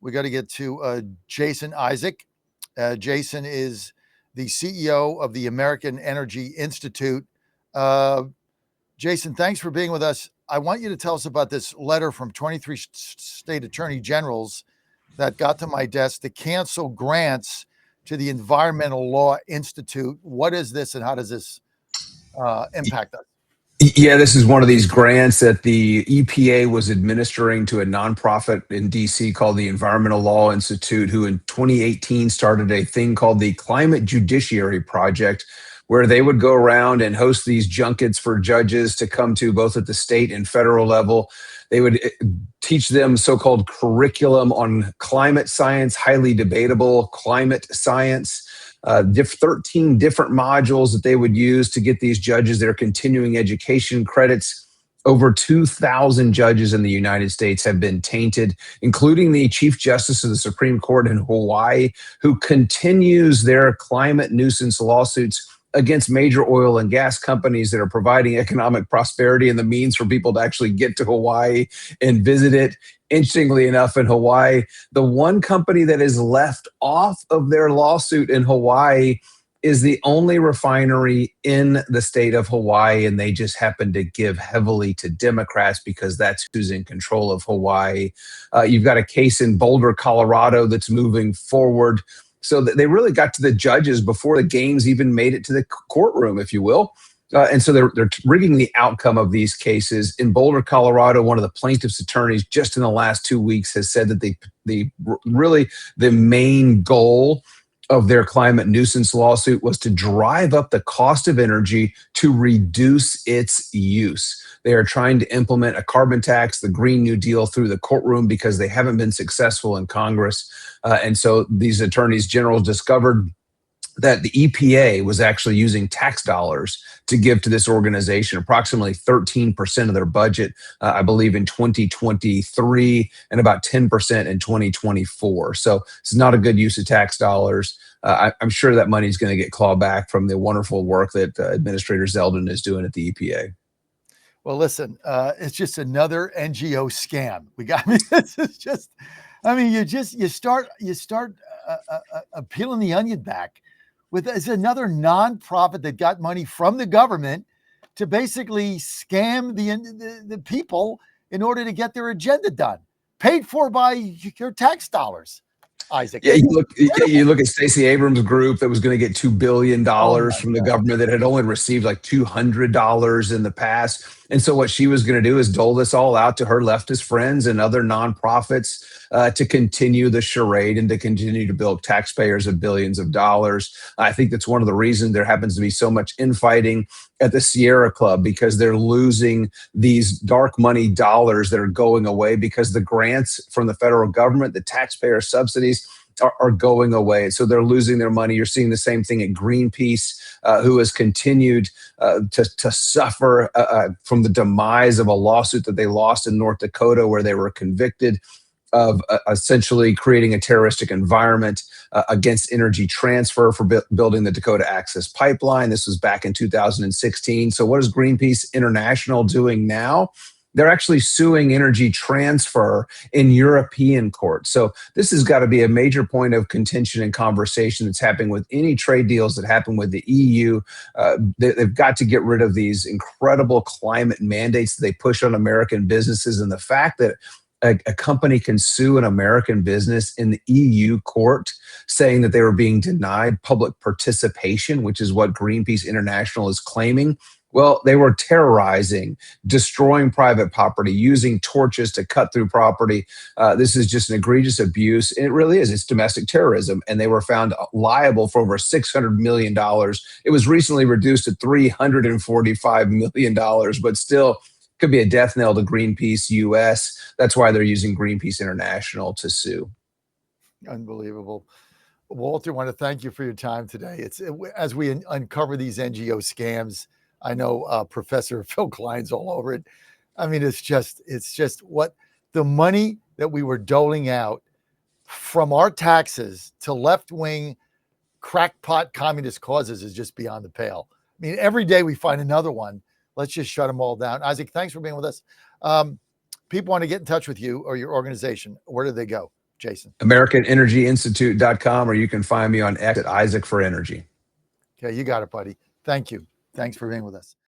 We got to get to Jason Isaac. Jason is the CEO of the American Energy Institute. Jason, thanks for being with us. I want you to tell us about this letter from 23 state attorney generals that got to my desk to cancel grants to the Environmental Law Institute. What is this and how does this impact us? Yeah, this is one of these grants that the EPA was administering to a nonprofit in DC called the Environmental Law Institute, who in 2018 started a thing called the Climate Judiciary Project, where they would go around and host these junkets for judges to come to both at the state and federal level. They would teach them so-called curriculum on climate science, highly debatable climate science. 13 different modules that they would use to get these judges their continuing education credits. Over 2,000 judges in the United States have been tainted, including the Chief Justice of the Supreme Court in Hawaii, who continues their climate nuisance lawsuits against major oil and gas companies that are providing economic prosperity and the means for people to actually get to Hawaii and visit it. Interestingly enough, in Hawaii, the one company that is left off of their lawsuit in Hawaii is the only refinery in the state of Hawaii, and they just happen to give heavily to Democrats because that's who's in control of Hawaii. You've got a case in Boulder, Colorado that's moving forward. So they really got to the judges before the games even made it to the courtroom, if you will. And so they're rigging the outcome of these cases. In Boulder, Colorado, one of the plaintiff's attorneys just in the last 2 weeks has said that the main goal of their climate nuisance lawsuit was to drive up the cost of energy to reduce its use. They are trying to implement a carbon tax, the Green New Deal, through the courtroom because they haven't been successful in Congress. And so these attorneys general discovered that the EPA was actually using tax dollars to give to this organization, approximately 13% of their budget, I believe, in 2023, and about 10% in 2024. So it's not a good use of tax dollars. I'm sure that money is going to get clawed back from the wonderful work that Administrator Zeldin is doing at the EPA. Well, listen, it's just another NGO scam. This is just, you start peeling the onion back. It's another nonprofit that got money from the government to basically scam the people in order to get their agenda done, paid for by your tax dollars. Isaac. Yeah, you look at Stacey Abrams' group that was going to get $2 billion from the government that had only received like $200 in the past. And so what she was going to do is dole this all out to her leftist friends and other nonprofits to continue the charade and to continue to bill taxpayers of billions of dollars. I think that's one of the reasons there happens to be so much infighting at the Sierra Club, because they're losing these dark money dollars that are going away because the grants from the federal government, the taxpayer subsidies, are going away. So they're losing their money. You're seeing the same thing at Greenpeace, who has continued to suffer from the demise of a lawsuit that they lost in North Dakota, where they were convicted of essentially creating a terroristic environment against Energy Transfer for building the Dakota Access Pipeline. This was back in 2016. So what is Greenpeace International doing now? They're actually suing Energy Transfer in European courts. So this has got to be a major point of contention and conversation that's happening with any trade deals that happen with the EU. They've got to get rid of these incredible climate mandates that they push on American businesses, and the fact that a company can sue an American business in the EU court saying that they were being denied public participation, which is what Greenpeace International is claiming. Well, they were terrorizing, destroying private property, using torches to cut through property. This is just an egregious abuse. And it really is. It's domestic terrorism. And they were found liable for over $600 million. It was recently reduced to $345 million, but still could be a death knell to Greenpeace US. That's why they're using Greenpeace International to sue. Unbelievable. Walter, I want to thank you for your time today. As we uncover these NGO scams, I know Professor Phil Klein's all over it. I mean, it's just what the money that we were doling out from our taxes to left-wing crackpot communist causes is just beyond the pale. I mean, every day we find another one. Let's just shut them all down. Isaac, thanks for being with us. People want to get in touch with you or your organization. Where do they go? Jason? AmericanEnergyInstitute.com, or you can find me on X at Isaac for Energy. Okay, you got it, buddy. Thank you. Thanks for being with us.